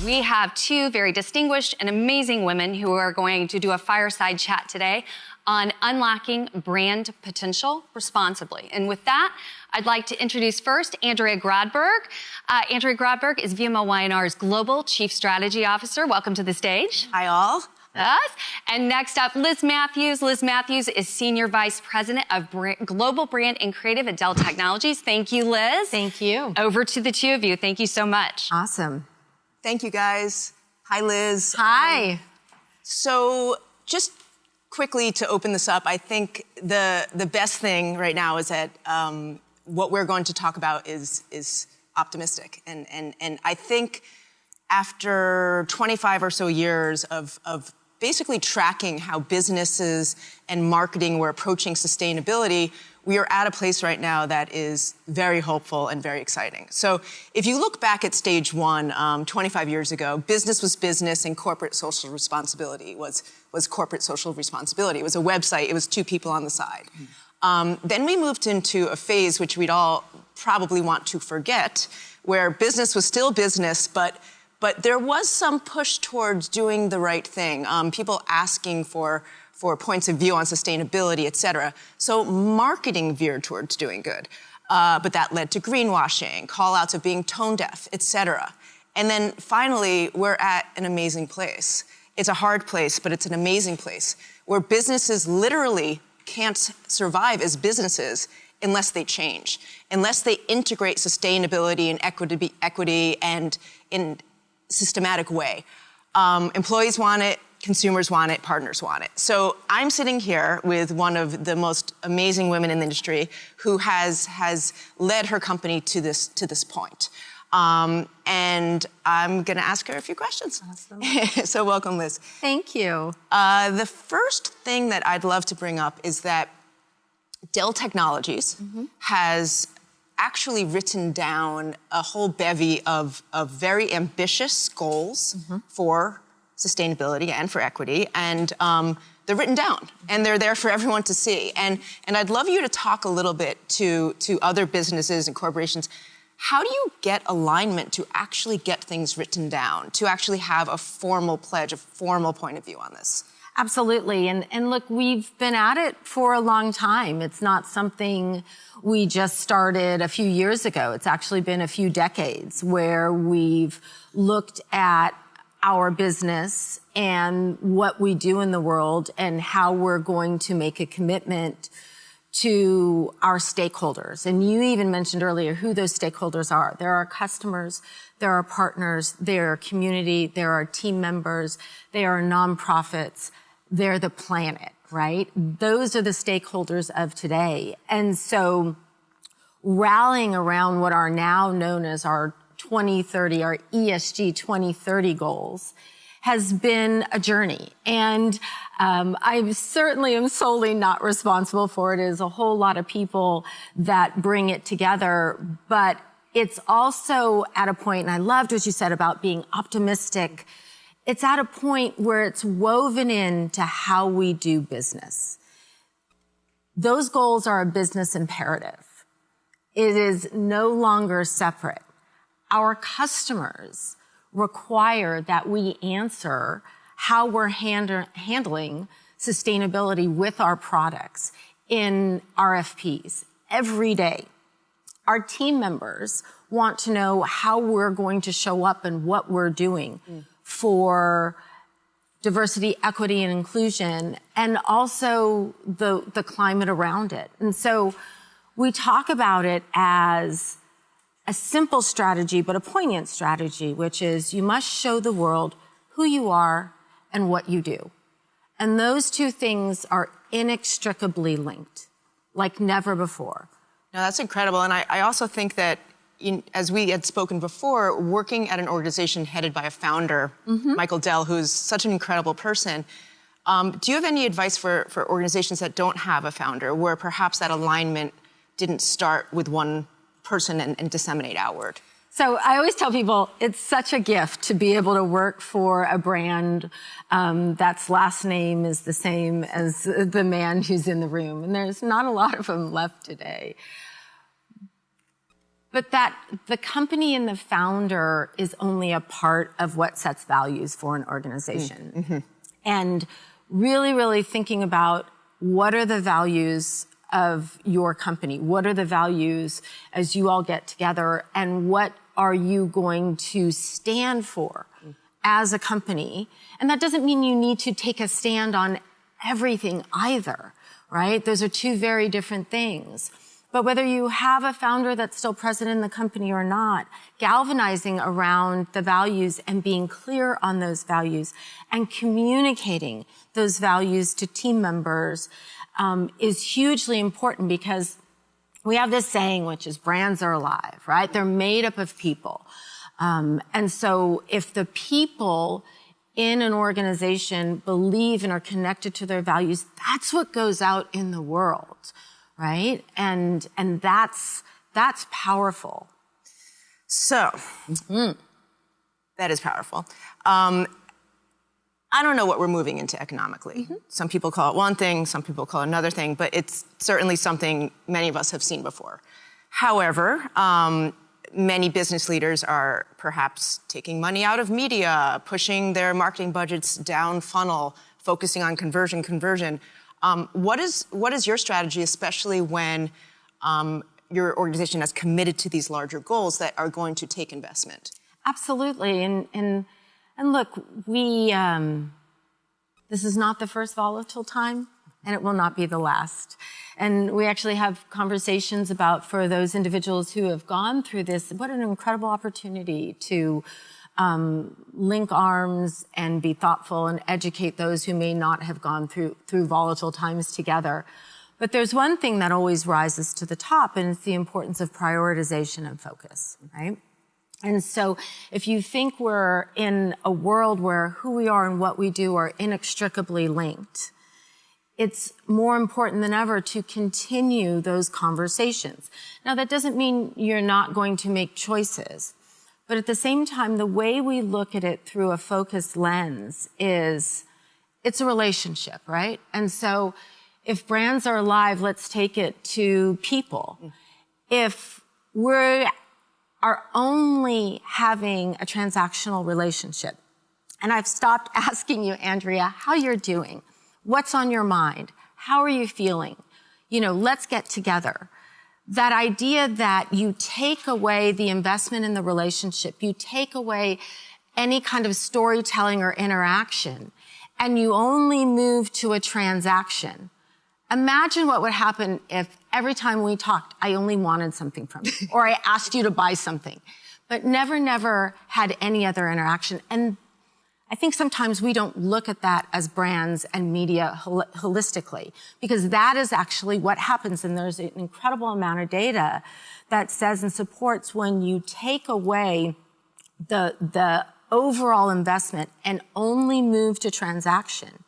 We have two very distinguished and amazing women who are going to do a fireside chat today on unlocking brand potential responsibly. And with that, I'd like to introduce first Andrea Grodberg. Andrea Grodberg is VMLY&R's Global Chief Strategy Officer. Welcome to the stage. Hi, all. Yes. And next up, Liz Matthews. Liz Matthews is Senior Vice President of Global Brand and Creative at Dell Technologies. Thank you, Liz. Thank you. Over to the two of you. Thank you so much. Awesome. Thank you, guys. Hi, Liz. Hi. So just quickly to open this up, I think the best thing right now is that what we're going to talk about is optimistic. And I think after 25 or so years of basically tracking how businesses and marketing were approaching sustainability, we are at a place right now that is very hopeful and very exciting. So if you look back at stage one, 25 years ago, business was business and corporate social responsibility was corporate social responsibility. It was a website. It was two people on the side. Then we moved into a phase which we'd all probably want to forget, where business was still business, but there was some push towards doing the right thing, people asking for points of view on sustainability, et cetera. So marketing veered towards doing good. But that led to greenwashing, call-outs of being tone deaf, et cetera. And then finally, we're at an amazing place. It's a hard place, but it's an amazing place, where businesses literally can't survive as businesses unless they change, unless they integrate sustainability and equity and in systematic way. Employees want it, consumers want it, partners want it. So I'm sitting here with one of the most amazing women in the industry who has led her company to this point. And I'm gonna ask her a few questions. Awesome. So welcome, Liz. Thank you. The first thing that I'd love to bring up is that Dell Technologies has actually written down a whole bevy of very ambitious goals for sustainability and for equity, and they're written down and they're there for everyone to see. And I'd love you to talk a little bit to other businesses and corporations. How do you get alignment to actually get things written down, to actually have a formal pledge, a formal point of view on this? Absolutely. And look, we've been at it for a long time. It's not something we just started a few years ago. It's actually been a few decades where we've looked at our business and what we do in the world and how we're going to make a commitment to our stakeholders. And you even mentioned earlier who those stakeholders are. There are customers, there are partners, there are community, there are team members, there are nonprofits, they're the planet, right? Those are the stakeholders of today. And so rallying around what are now known as our 2030, our ESG 2030 goals has been a journey. And I certainly am solely not responsible for it. It is a whole lot of people that bring it together, but it's also at a point, and I loved what you said about being optimistic. It's at a point where it's woven into how we do business. Those goals are a business imperative. It is no longer separate. Our customers require that we answer how we're handling sustainability with our products in RFPs every day. Our team members want to know how we're going to show up and what we're doing for diversity, equity, and inclusion, and also the climate around it. And so we talk about it as a simple strategy, but a poignant strategy, which is you must show the world who you are and what you do. And those two things are inextricably linked, like never before. No, that's incredible. And I also think that, as we had spoken before, working at an organization headed by a founder, Michael Dell, who's such an incredible person, do you have any advice for organizations that don't have a founder, where perhaps that alignment didn't start with one person and disseminate outward? So I always tell people it's such a gift to be able to work for a brand that's last name is the same as the man who's in the room. And there's not a lot of them left today. but that the company and the founder is only a part of what sets values for an organization. Mm-hmm. And really, really thinking about what are the values of your company? What are the values as you all get together, and what are you going to stand for as a company? And that doesn't mean you need to take a stand on everything either, right? Those are two very different things. But whether you have a founder that's still present in the company or not, galvanizing around the values and being clear on those values and communicating those values to team members is hugely important, because we have this saying, which is brands are alive, right? They're made up of people. And so if the people in an organization believe and are connected to their values, that's what goes out in the world, right? And that's powerful. So, that is powerful. I don't know what we're moving into economically. Mm-hmm. Some people call it one thing, some people call it another thing, but it's certainly something many of us have seen before. However, many business leaders are perhaps taking money out of media, pushing their marketing budgets down funnel, focusing on conversion. What is your strategy, especially when your organization has committed to these larger goals that are going to take investment? Absolutely, and look, this is not the first volatile time, and it will not be the last. And we actually have conversations about, for those individuals who have gone through this, what an incredible opportunity to link arms and be thoughtful and educate those who may not have gone through volatile times together. But there's one thing that always rises to the top, and it's the importance of prioritization and focus, right? And so if you think we're in a world where who we are and what we do are inextricably linked, it's more important than ever to continue those conversations. Now, that doesn't mean you're not going to make choices, but at the same time, the way we look at it through a focused lens is it's a relationship, right? And so if brands are alive, let's take it to people. If we are only having a transactional relationship, and I've stopped asking you, Andrea, how you're doing, what's on your mind, how are you feeling, let's get together. That idea that you take away the investment in the relationship, you take away any kind of storytelling or interaction, and you only move to a transaction. Imagine what would happen if every time we talked, I only wanted something from you, or I asked you to buy something, but never had any other interaction. And I think sometimes we don't look at that as brands and media holistically, because that is actually what happens. And there's an incredible amount of data that says and supports when you take away the overall investment and only move to transaction,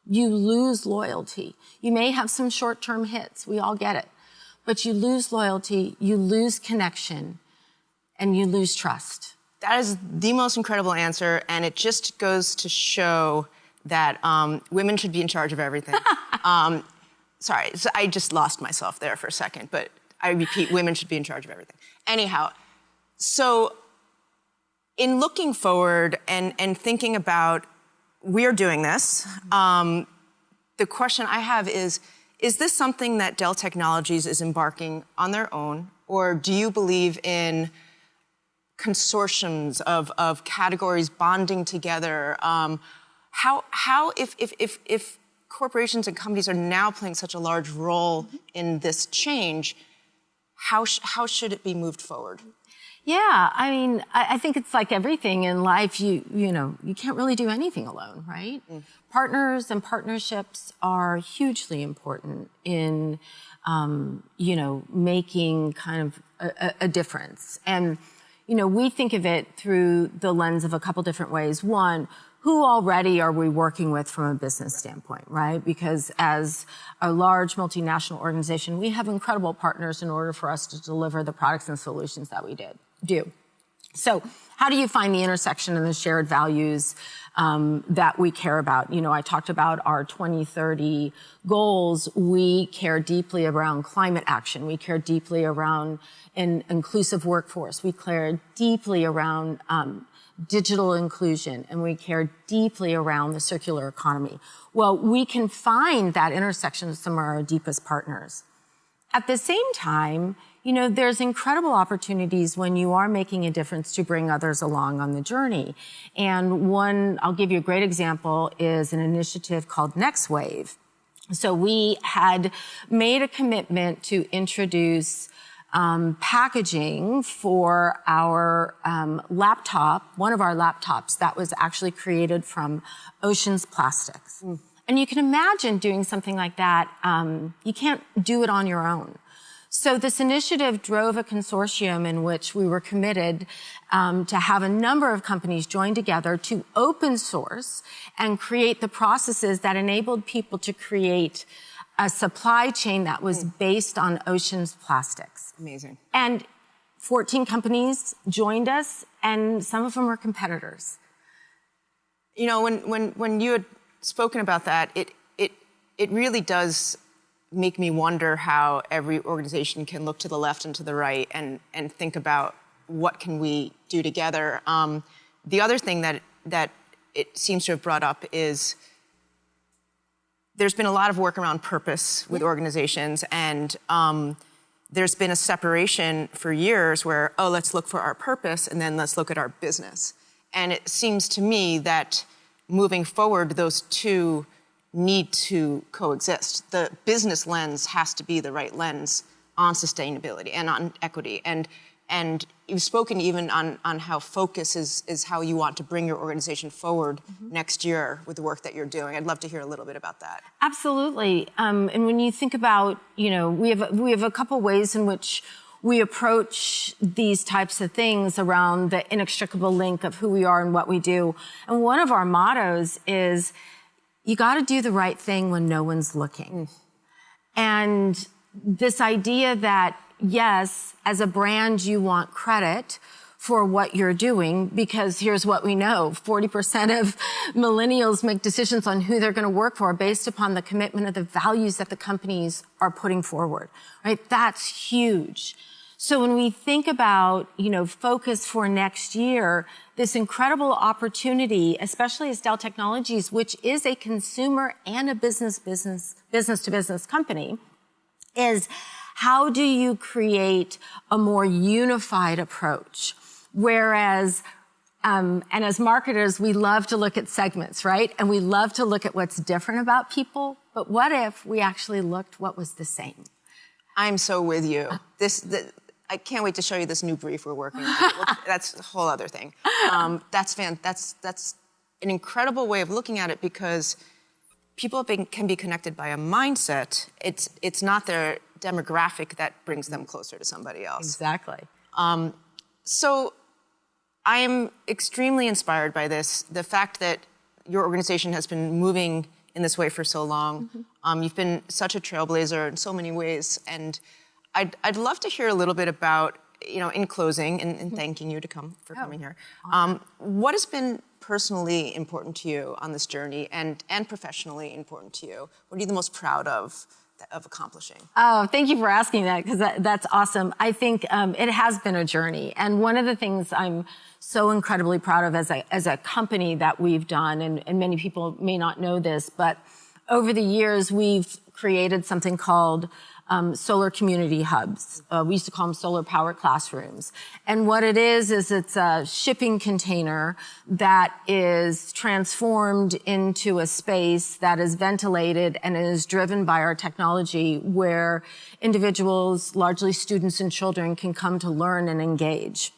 you lose loyalty. You may have some short-term hits. We all get it. But you lose loyalty, you lose connection, and you lose trust. That is the most incredible answer, and it just goes to show that women should be in charge of everything. Sorry, so I just lost myself there for a second, but I repeat, women should be in charge of everything. Anyhow, so in looking forward and thinking about we're doing this, the question I have is this something that Dell Technologies is embarking on their own, or do you believe in consortiums of categories bonding together? If corporations and companies are now playing such a large role in this change, how should it be moved forward? Yeah, I mean, I think it's like everything in life. You can't really do anything alone, right? Partners and partnerships are hugely important in, making kind of a difference. And, we think of it through the lens of a couple different ways. One, who already are we working with from a business standpoint, right? Because as a large multinational organization, we have incredible partners in order for us to deliver the products and solutions that we do. So how do you find the intersection and the shared values that we care about? You know, I talked about our 2030 goals. We care deeply around climate action. We care deeply around an inclusive workforce. We care deeply around digital inclusion, and we care deeply around the circular economy. Well, we can find that intersection with some of our deepest partners. At the same time, you know, there's incredible opportunities when you are making a difference to bring others along on the journey. And one, I'll give you a great example, is an initiative called Next Wave. So we had made a commitment to introduce packaging for our laptop, one of our laptops that was actually created from oceans plastics. And you can imagine doing something like that. You can't do it on your own. So this initiative drove a consortium in which we were committed to have a number of companies join together to open source and create the processes that enabled people to create a supply chain that was based on oceans plastics. Amazing. And 14 companies joined us, and some of them were competitors. You know, when you had spoken about that, it really does make me wonder how every organization can look to the left and to the right and think about what can we do together. The other thing that it seems to have brought up is there's been a lot of work around purpose with organizations, and there's been a separation for years where, oh, let's look for our purpose and then let's look at our business. And it seems to me that moving forward, those two need to coexist. The business lens has to be the right lens on sustainability and on equity. And you've spoken even on how focus is how you want to bring your organization forward next year with the work that you're doing. I'd love to hear a little bit about that. Absolutely. And when you think about, you know, we have a couple ways in which we approach these types of things around the inextricable link of who we are and what we do. And one of our mottos is, you got to do the right thing when no one's looking. And this idea that, yes, as a brand, you want credit for what you're doing, because here's what we know. 40% of millennials make decisions on who they're going to work for based upon the commitment of the values that the companies are putting forward, right? That's huge. So when we think about, you know, focus for next year, this incredible opportunity, especially as Dell Technologies, which is a consumer and a business-to-business company, is how do you create a more unified approach? Whereas, and as marketers, we love to look at segments, right? And we love to look at what's different about people. But what if we actually looked what was the same? I'm so with you. I can't wait to show you this new brief we're working on. That's a whole other thing. That's an incredible way of looking at it, because people can be connected by a mindset. It's not their demographic that brings them closer to somebody else. Exactly. So I am extremely inspired by this. The fact that your organization has been moving in this way for so long. You've been such a trailblazer in so many ways, and I'd love to hear a little bit about, you know, in closing, and thanking you for coming here. What has been personally important to you on this journey, and professionally important to you? What are you the most proud of accomplishing? Oh, thank you for asking that, because that's awesome. I think it has been a journey, and one of the things I'm so incredibly proud of as a company that we've done, and many people may not know this, but over the years we've created something called solar community hubs. We used to call them solar power classrooms. And what it is it's a shipping container that is transformed into a space that is ventilated and is driven by our technology, where individuals, largely students and children, can come to learn and engage.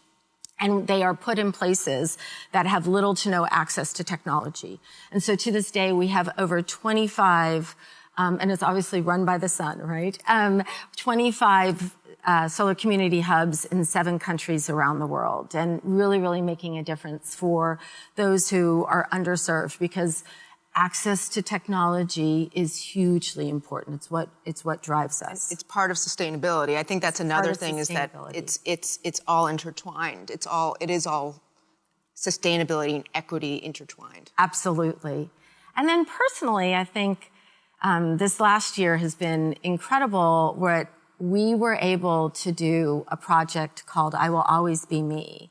And they are put in places that have little to no access to technology. And so to this day, we have over 25 and it's obviously run by the sun, right? 25 solar community hubs in 7 countries around the world, and really, really making a difference for those who are underserved, because access to technology is hugely important. It's what drives us. It's part of sustainability. I think that's another thing, is that it's all intertwined. It is all sustainability and equity intertwined. Absolutely. And then personally, I think this last year has been incredible, where we were able to do a project called I Will Always Be Me.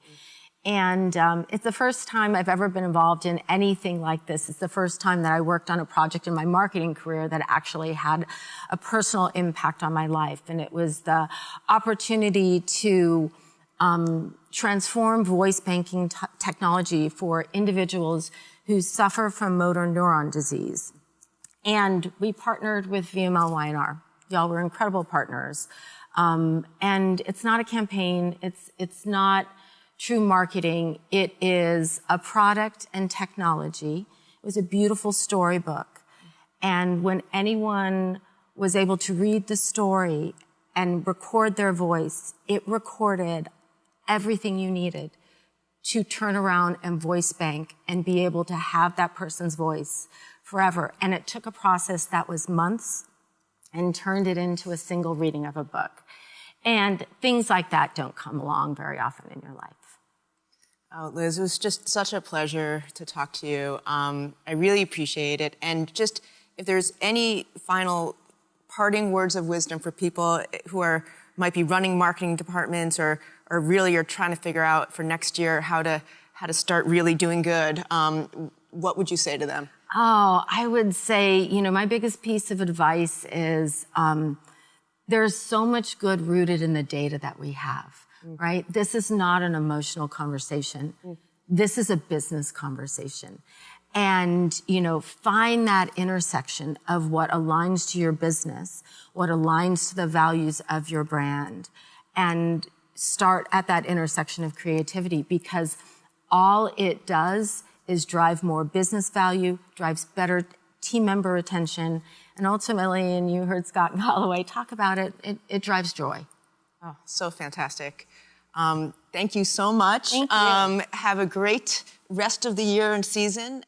And it's the first time I've ever been involved in anything like this. It's the first time that I worked on a project in my marketing career that actually had a personal impact on my life. And it was the opportunity to transform voice banking technology for individuals who suffer from motor neuron disease. And we partnered with VMLY&R. Y'all were incredible partners. And it's not a campaign. It's not true marketing. It is a product and technology. It was a beautiful storybook. And when anyone was able to read the story and record their voice, it recorded everything you needed to turn around and voice bank and be able to have that person's voice forever. And it took a process that was months and turned it into a single reading of a book. And things like that don't come along very often in your life. Oh, Liz, it was just such a pleasure to talk to you. I really appreciate it. And just, if there's any final parting words of wisdom for people who might be running marketing departments, or really are trying to figure out for next year how to start really doing good, what would you say to them? Oh, I would say, my biggest piece of advice is there's so much good rooted in the data that we have. Right? This is not an emotional conversation. This is a business conversation. And, find that intersection of what aligns to your business, what aligns to the values of your brand, and start at that intersection of creativity, because all it does is drive more business value, drives better team member retention, and ultimately, and you heard Scott and Holloway talk about it, it drives joy. Oh, so fantastic. Thank you so much. Thank you. Have a great rest of the year and season.